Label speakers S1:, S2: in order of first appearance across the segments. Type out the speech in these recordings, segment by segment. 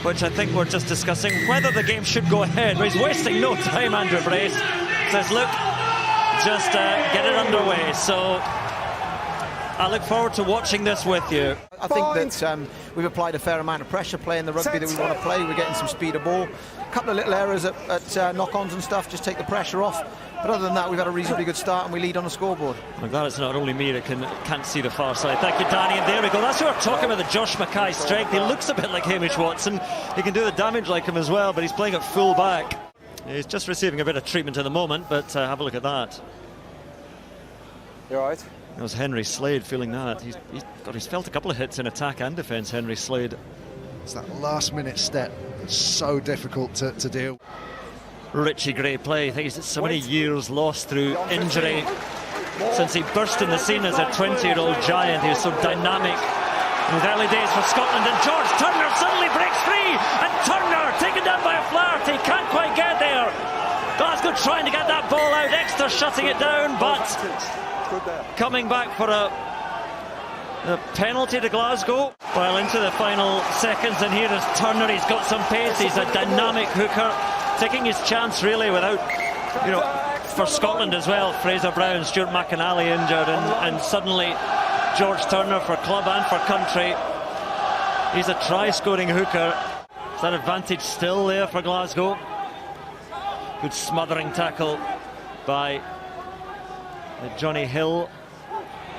S1: which I think we're just discussing whether the game should go ahead. He's wasting no time, Andrew Brace. Says, look, just get it underway. So I look forward to watching this with you.
S2: I think that we've applied a fair amount of pressure playing the rugby that we want to play. We're getting some speed of ball. A couple of little errors at knock-ons and stuff, just take the pressure off. But other than that, we've had a reasonably good start and we lead on the scoreboard.
S1: I'm glad it's not only me that can't see the far side. Thank you, Danny. And there we go. That's what we're talking about, the Josh Mackay strength. He looks a bit like Hamish Watson. He can do the damage like him as well, but he's playing at full back. He's just receiving a bit of treatment at the moment, but have a look at that.
S3: You all right?
S1: That was Henry Slade feeling that. He's felt a couple of hits in attack and defence, Henry Slade.
S4: It's that last-minute step that's so difficult to deal.
S1: Richie Gray play. I think he's so many years lost through injury since he burst in the scene as a 20-year-old giant. He was so dynamic in his early days for Scotland. And George Turner suddenly breaks free, and Turner taken down by a Flaherty, can't quite get there. Glasgow trying to get that ball out. Exeter shutting it down, but coming back for a penalty to Glasgow. Well, into the final seconds, and here is Turner. He's got some pace. He's a dynamic hooker, taking his chance really without, for Scotland as well. Fraser Brown, Stuart McInally injured, and suddenly George Turner for club and for country. He's a try-scoring hooker. Is that advantage still there for Glasgow? Good smothering tackle by Johnny Hill.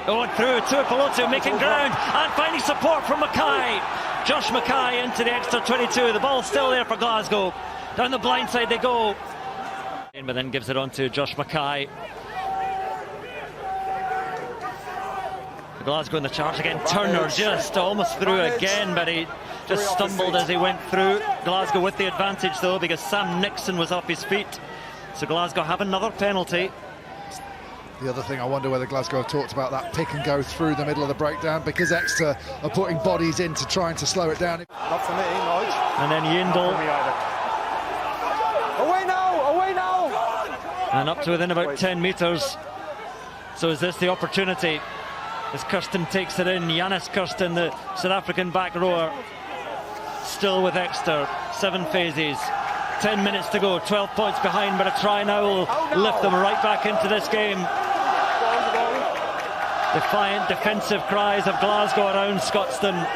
S1: Going through to Peloto, making ground and finding support from Mackay. Josh Mackay into the Exeter 22. The ball's still there for Glasgow. Down the blind side they go. But then gives it on to Josh Mackay. Glasgow in the charge again. Turner just almost through again, but he just stumbled as he went through. Glasgow with the advantage though, because Sam Nixon was off his feet. So Glasgow have another penalty.
S4: The other thing, I wonder whether Glasgow have talked about that pick and go through the middle of the breakdown, because Exeter are putting bodies into trying to slow it down.
S3: Not for me, Nige.
S1: And then Yindle.
S3: Away now! Away now!
S1: And up to within about 10 metres. So is this the opportunity? As Kirsten takes it in, Yannis Kirsten, the South African back rower, still with Exeter. 7 phases. 10 minutes to go, 12 points behind, but a try now will lift them right back into this game. Defiant defensive cries of Glasgow around Scotstoun.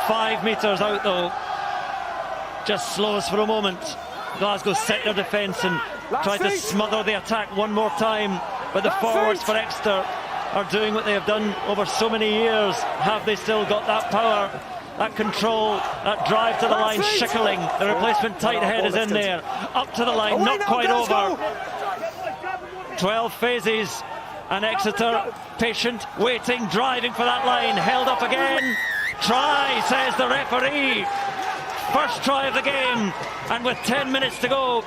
S1: 5 metres out though. Just slows for a moment. Glasgow set their defence and try to smother the attack one more time. But the forwards for Exeter are doing what they have done over so many years. Have they still got that power, that control, that drive to the line? Schickling, the replacement tight head, is in there. Up to the line, not quite over. 12 phases. And Exeter, patient, waiting, driving for that line. Held up again. Try, says the referee. First try of the game. And with 10 minutes to go,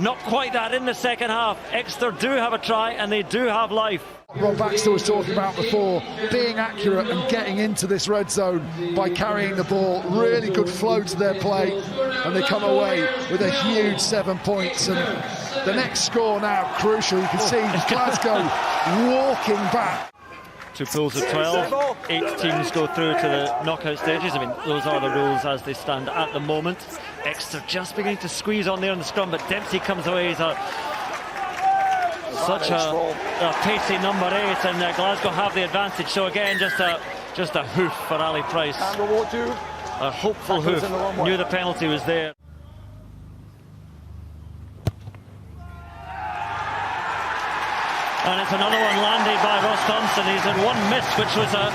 S1: not quite that in the second half. Exeter do have a try and they do have life.
S4: Rob Baxter was talking about before, being accurate and getting into this red zone by carrying the ball. Really good flow to their play, and they come away with a huge 7 points. And the next score now crucial. You can see Glasgow walking back.
S1: 2 pools of 12, 8 teams go through to the knockout stages. I mean, those are the rules as they stand at the moment. Exeter just beginning to squeeze on there in the scrum, but Dempsey comes away. He's such a pacey number 8, and Glasgow have the advantage. So again, just a hoof for Ali Price. A hopeful hoof. Knew the penalty was there. And it's another one landed by Ross Thompson. He's in one miss, which was a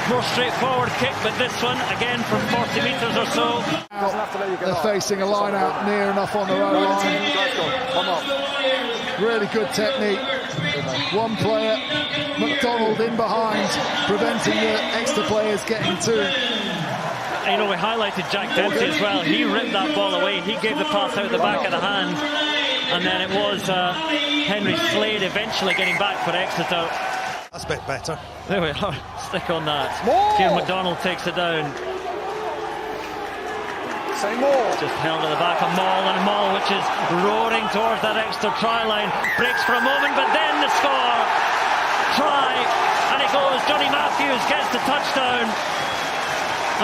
S1: more straightforward kick, but this one again from 40 metres or so.
S4: They're facing a line out near enough on their own line. Really good technique. One player, McDonald, in behind, preventing the Exeter players getting to.
S1: You know, we highlighted Jack Dempsey as well. He ripped that ball away. He gave the pass out the back of the hand. And then it was Henry Slade eventually getting back for Exeter.
S5: That's a bit better.
S1: There we are. Stick on that. Kieran McDonald takes it down.
S3: Say more.
S1: Just held at the back of Maul, and Maul, which is roaring towards that Exeter try line, breaks for a moment, but then the score. Try, and it goes. Johnny Matthews gets the touchdown.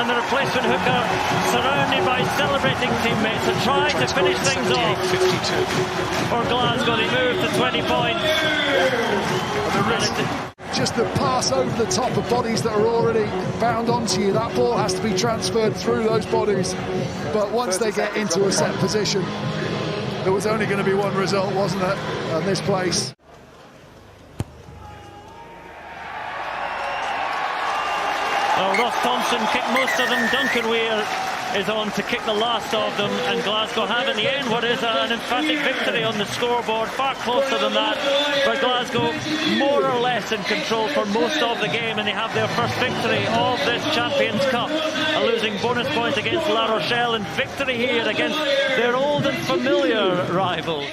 S1: And the replacement hooker, surrounded by celebrating teammates and try to finish things off. For Glasgow, they move to 20 points.
S4: Just the pass over the top of bodies that are already bound onto you. That ball has to be transferred through those bodies. But once they get into a set position, there was only going to be one result, wasn't it, in this place?
S1: Well, Ross Thompson kicked most of them. Duncan Weir is on to kick the last of them, and Glasgow have in the end what is an emphatic victory on the scoreboard, far closer than that, but Glasgow more or less in control for most of the game, and they have their first victory of this Champions Cup, a losing bonus point against La Rochelle, and victory here against their old and familiar rivals.